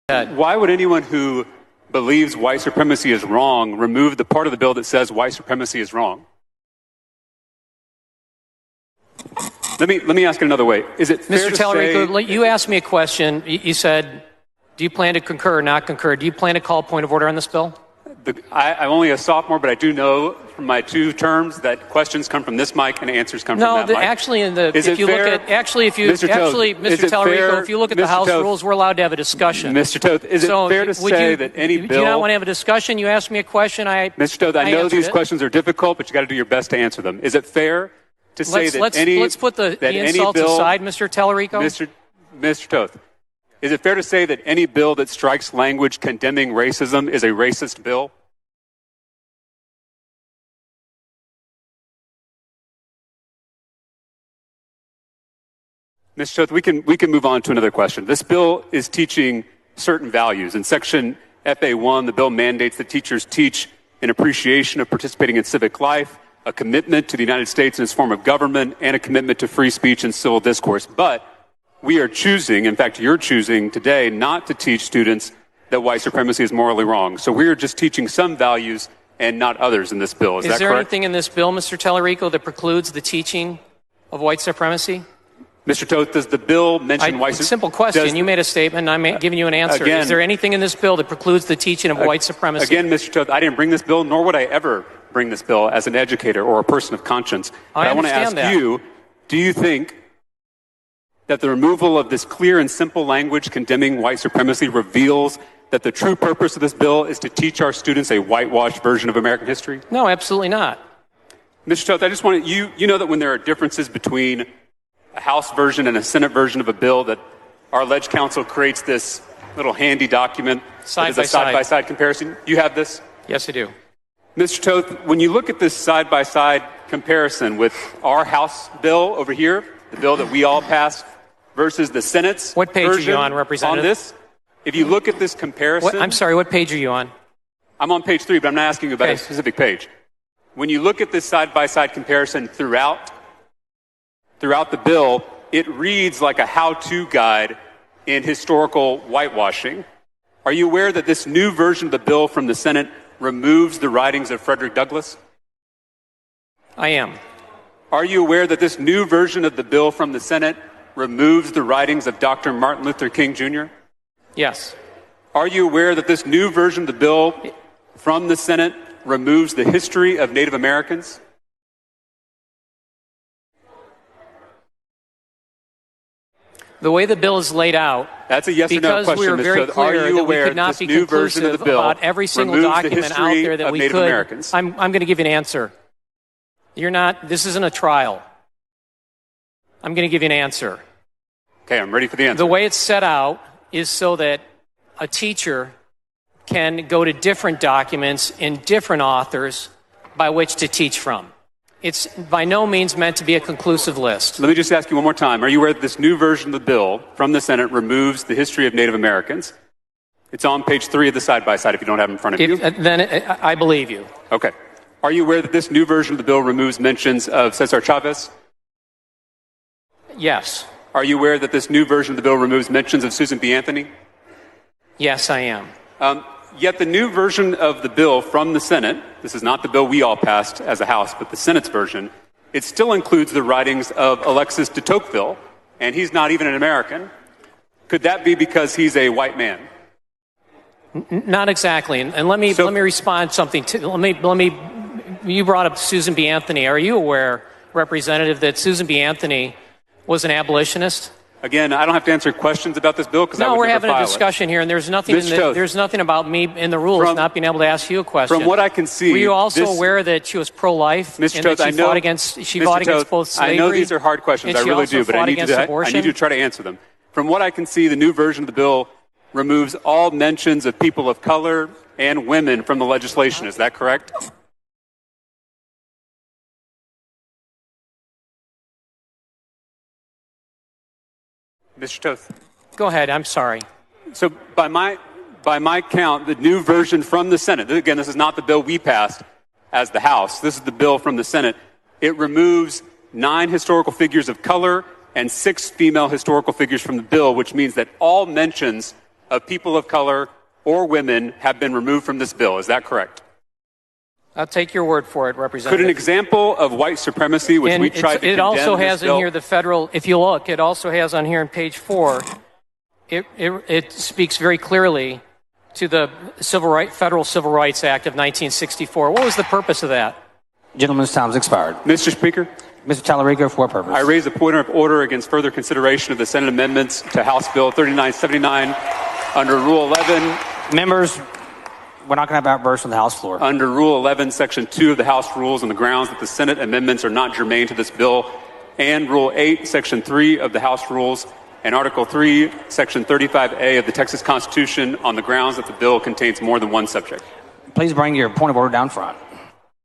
Why would anyone who believes white supremacy is wrong remove the part of the bill that says white supremacy is wrong? Let me ask it another way. Is it fair Mr. to Tallarico, say... you asked me a question. You said, do you plan to concur or not concur? Do you plan to call a point of order on this bill? I'm only a sophomore, but I do know from my 2 terms that questions come from this mic and answers come from that mic. Actually, Mr. Tallarico, if you look at the House rules, we're allowed to have a discussion. Mr. Toth, is it fair to say that any bill... Do you not want to have a discussion? You asked me a question. Mr. Toth, I know these questions are difficult, but you got to do your best to answer them. Is it fair to say let's put the insults aside, Mr. Tallarico? Mr. Toth, is it fair to say that any bill that strikes language condemning racism is a racist bill? Mr. Toth, we can move on to another question. This bill is teaching certain values. In Section FA1, the bill mandates that teachers teach an appreciation of participating in civic life, a commitment to the United States and its form of government, and a commitment to free speech and civil discourse. But we are choosing, in fact, you're choosing today not to teach students that white supremacy is morally wrong. So we are just teaching some values and not others in this bill. Is that correct? Is there anything in this bill, Mr. Tallarico, that precludes the teaching of white supremacy? Mr. Toth, does the bill mention white supremacy? Simple question. You made a statement, and I'm giving you an answer. Again, is there anything in this bill that precludes the teaching of white supremacy? Again, Mr. Toth, I didn't bring this bill, nor would I ever bring this bill as an educator or a person of conscience. But I want to ask you, do you think that the removal of this clear and simple language condemning white supremacy reveals that the true purpose of this bill is to teach our students a whitewashed version of American history? No, absolutely not. Mr. Toth, I just want you know that when there are differences between a House version and a Senate version of a bill, that our Ledge Council creates this little handy document that is a side-by-side comparison. You have this? Yes, I do. Mr. Toth, when you look at this side-by-side comparison with our House bill over here, the bill that we all passed, versus the Senate's what page version are you on, Representative? On this, if you look at this comparison... I'm sorry, what page are you on? I'm on page 3, but I'm not asking you about a specific page. When you look at this side-by-side comparison throughout the bill, it reads like a how-to guide in historical whitewashing. Are you aware that this new version of the bill from the Senate removes the writings of Frederick Douglass? I am. Are you aware that this new version of the bill from the Senate removes the writings of Dr. Martin Luther King Jr.? Yes. Are you aware that this new version of the bill from the Senate removes the history of Native Americans? The way the bill is laid out, that's a yes or no question. Because we were very clear that we could not be conclusive about every single document out there that we could. I'm going to give you an answer. This isn't a trial. I'm going to give you an answer. Okay, I'm ready for the answer. The way it's set out is so that a teacher can go to different documents in different authors by which to teach from. It's by no means meant to be a conclusive list. Let me just ask you one more time. Are you aware that this new version of the bill from the Senate removes the history of Native Americans? It's on page 3 of the side-by-side if you don't have it in front of you. Then I believe you. Okay. Are you aware that this new version of the bill removes mentions of Cesar Chavez? Yes. Are you aware that this new version of the bill removes mentions of Susan B. Anthony? Yes, I am. Yet the new version of the bill from the Senate, this is not the bill we all passed as a House, but the Senate's version, it still includes the writings of Alexis de Tocqueville, and he's not even an American. Could that be because he's a white man? Not exactly. And let me respond something to you brought up Susan B. Anthony. Are you aware, Representative, that Susan B. Anthony was an abolitionist? Again, I don't have to answer questions about this bill because I would never file it. No, we're having a discussion here, and there's nothing about me in the rules not being able to ask you a question. From what I can see, were you also aware that she was pro-life? Mr. Toth, I know. She fought against both slavery. I know these are hard questions. I really do, but I need you to try to answer them. From what I can see, the new version of the bill removes all mentions of people of color and women from the legislation. Is that correct? Mr. Toth. Go ahead. I'm sorry. So by my count, the new version from the Senate, again, this is not the bill we passed as the House. This is the bill from the Senate. It removes 9 historical figures of color and 6 female historical figures from the bill, which means that all mentions of people of color or women have been removed from this bill. Is that correct? I'll take your word for it, Representative. Could an example of white supremacy, which we tried to condemn it also has in this bill, in here the federal, if you look, it also has on here on page 4, it speaks very clearly to the Federal Civil Rights Act of 1964. What was the purpose of that? Gentleman's time's expired. Mr. Speaker? Mr. Tallarico, for what purpose? I raise a point of order against further consideration of the Senate amendments to House Bill 3979 under Rule 11. Members, we're not going to have outbursts on the House floor. Under Rule 11, Section 2 of the House rules on the grounds that the Senate amendments are not germane to this bill, and Rule 8, Section 3 of the House rules, and Article 3, Section 35A of the Texas Constitution on the grounds that the bill contains more than one subject. Please bring your point of order down front.